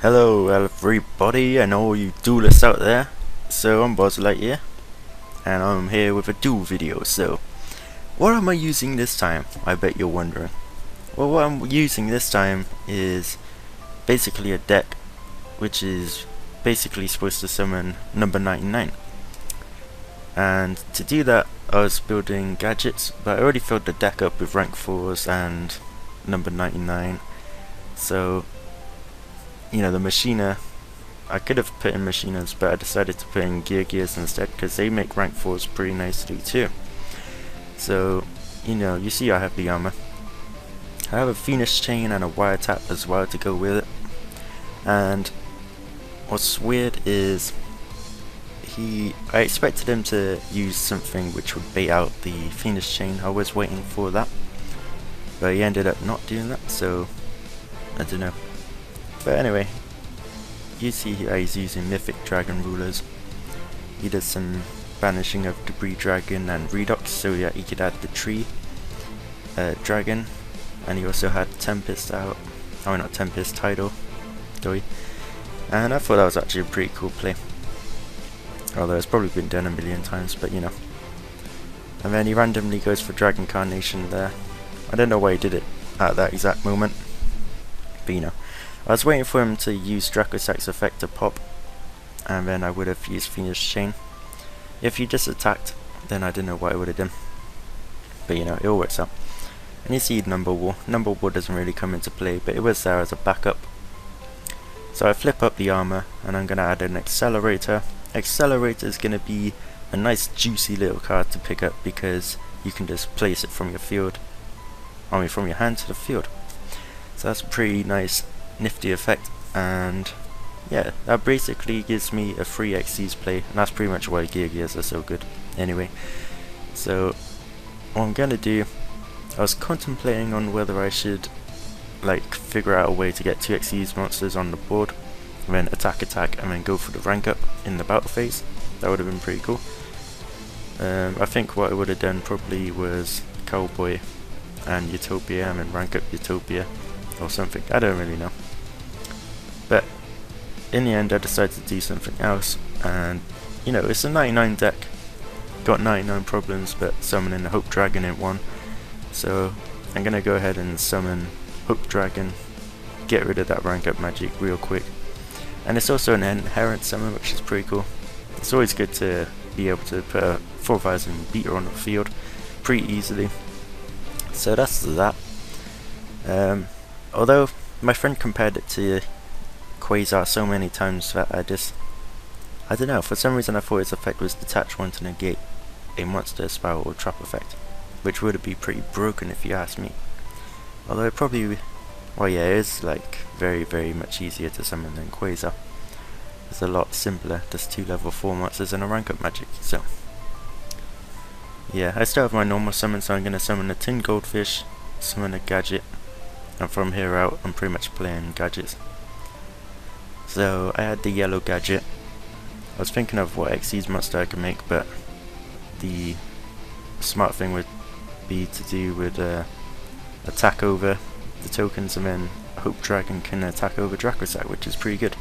Hello everybody and all you duelists out there. So I'm Buzz Lightyear and I'm here with a duel video. So what am I using this time? I bet you're wondering. Well, what I'm using this time is basically a deck which is basically supposed to summon number 99. And to do that I was building gadgets, but I already filled the deck up with rank 4s and number 99. So you know, the Machina, I could have put in Machinas, but I decided to put in Yugiohs instead because they make rank 4s pretty nicely too. So, you know, you see I have the armor. I have a Phoenix chain and a wiretap as well to go with it. And what's weird is I expected him to use something which would bait out the Phoenix chain. I was waiting for that, but he ended up not doing that, so I don't know. But anyway, you see here he's using Mythic Dragon Rulers. He does some banishing of Debris Dragon and Redox, so that he could add the Tree Dragon. And he also had Tempest out. Oh, not Tempest, Tidal. Doi. And I thought that was actually a pretty cool play. Although it's probably been done a million times, but you know. And then he randomly goes for Dragon Carnation there. I don't know why he did it at that exact moment, but you know. I was waiting for him to use Dracosack's effect to pop, and then I would have used Phoenix Chain. If he just attacked, then I don't know what I would have done. But you know, it all works out. And you see Number War. Number War doesn't really come into play, but it was there as a backup. So I flip up the armor, and I'm going to add an Accelerator. Accelerator is going to be a nice juicy little card to pick up because you can just place it from your field, from your hand to the field. So that's a pretty nice nifty effect, and yeah, that basically gives me a free Xyz play, and that's pretty much why Yugiohs are so good anyway. So what I'm gonna do, I was contemplating on whether I should like figure out a way to get 2 Xyz monsters on the board, and then attack, and then go for the rank up in the battle phase. That would have been pretty cool. I think what I would have done probably was Cowboy and Utopia, and then rank up Utopia or something, I don't really know. But in the end I decided to do something else, and you know, it's a 99 deck, got 99 problems, but summoning a Hope Dragon in one. So I'm gonna go ahead and summon Hope Dragon, get rid of that rank up magic real quick. And it's also an inherent summon, which is pretty cool. It's always good to be able to put a 4000 beater on the field pretty easily. So that's that. Although my friend compared it to Quasar so many times that I don't know, for some reason I thought its effect was detach one to negate a monster, spell or trap effect, which would be pretty broken if you ask me. Although it probably, well yeah, it is like very much easier to summon than Quasar. It's a lot simpler, just 2 level 4 monsters and a rank up magic. So yeah, I still have my normal summon, so I'm going to summon a Tin Goldfish, summon a Gadget, and from here out I'm pretty much playing gadgets. So I had the yellow Gadget. I was thinking of what Xyz monster I could make, but the smart thing would be to do with attack over the tokens, and then Hope Dragon can attack over Dracosack, which is pretty good.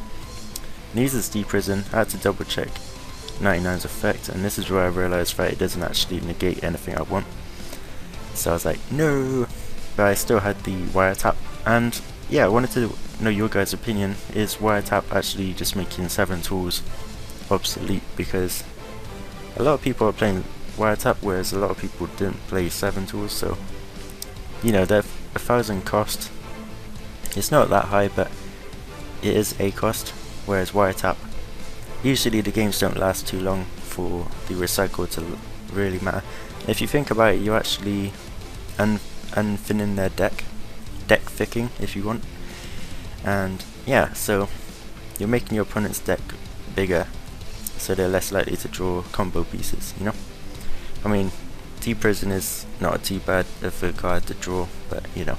And he uses Deprison. I had to double check 99's effect, and this is where I realised that it doesn't actually negate anything I want. So I was like, no, but I still had the wiretap. And yeah, I wanted to know your guys' opinion. Is wiretap actually just making 7 tools obsolete? Because a lot of people are playing wiretap, whereas a lot of people didn't play 7 tools. So you know, they're 1000 cost. It's not that high, but it is a cost. Whereas wiretap, usually the games don't last too long for the recycle to really matter. If you think about it, you actually unfinning their deck thicking if you want, and yeah, so you're making your opponent's deck bigger, so they're less likely to draw combo pieces, you know. I mean, T-Prison is not too bad of a card to draw, but you know,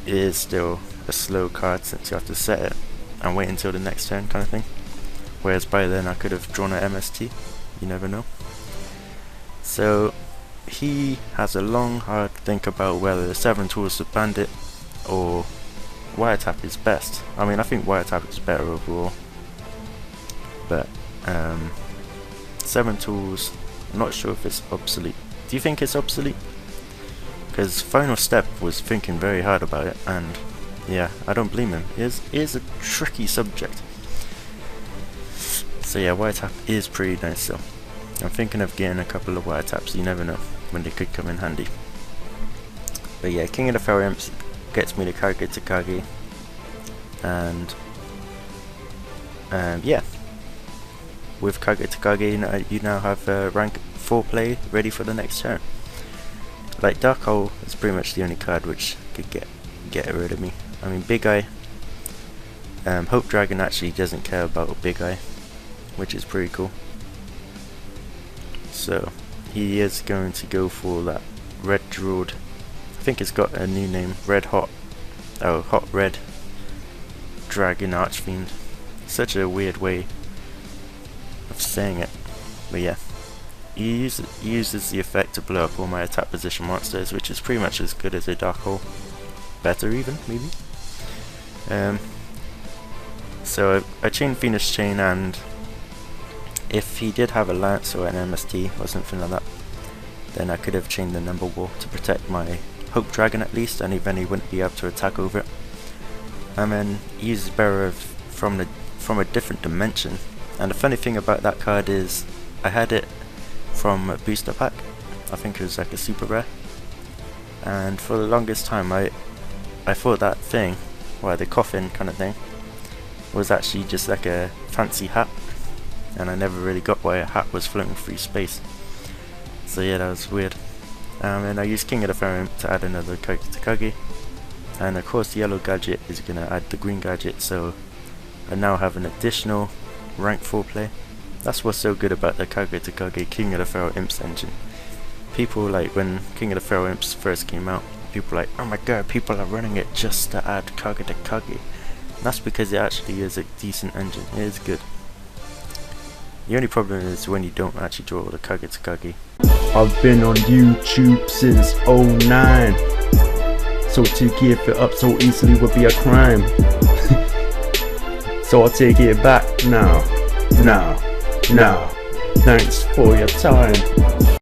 it is still a slow card since you have to set it and wait until the next turn kind of thing, whereas by then I could have drawn an MST, you never know. So he has a long hard think about whether the 7 tools to Bandit or wiretap is best. I mean, I think wiretap is better overall, but 7 tools, I'm not sure if it's obsolete. Do you think it's obsolete? Because Final Step was thinking very hard about it, and yeah, I don't blame him. It is a tricky subject. So yeah, wiretap is pretty nice though. I'm thinking of getting a couple of wiretaps, you never know when they could come in handy. But yeah, King of the Fire Imps gets me the Kage to Kage, and yeah, with Kage to Kage you now have rank 4 play ready for the next turn. Like Dark Hole is pretty much the only card which could get rid of me. I mean, Big Eye, Hope Dragon actually doesn't care about Big Eye, which is pretty cool. So he is going to go for that Red Druid. I think it's got a new name, Hot Red Dragon Archfiend. Such a weird way of saying it, but yeah. He uses the effect to blow up all my attack position monsters, which is pretty much as good as a Dark Hole. Better even, maybe. So I chained Phoenix Chain, and if he did have a Lance or an MST or something like that, then I could have chained the Number Wall to protect my Hope Dragon at least, and then he wouldn't be able to attack over it. And then he uses Bearer from a different dimension. And the funny thing about that card is I had it from a booster pack. I think it was like a super rare, and for the longest time I thought that thing, well, the coffin kind of thing, was actually just like a fancy hat, and I never really got why a hat was floating through space. So yeah, that was weird. And I used King of the Fire Imp to add another Kage to Kage, and of course the yellow gadget is gonna add the green gadget, so I now have an additional rank 4 play. That's what's so good about the Kage to Kage King of the Feral Imps engine. People, like, when King of the Feral Imps first came out, people were like, oh my god, people are running it just to add Kage to Kage. That's because it actually is a decent engine. It is good. The only problem is when you don't actually draw the Kage to Kage. I've been on YouTube since '09, so to give it up so easily would be a crime. So I'll take it back now. Thanks for your time.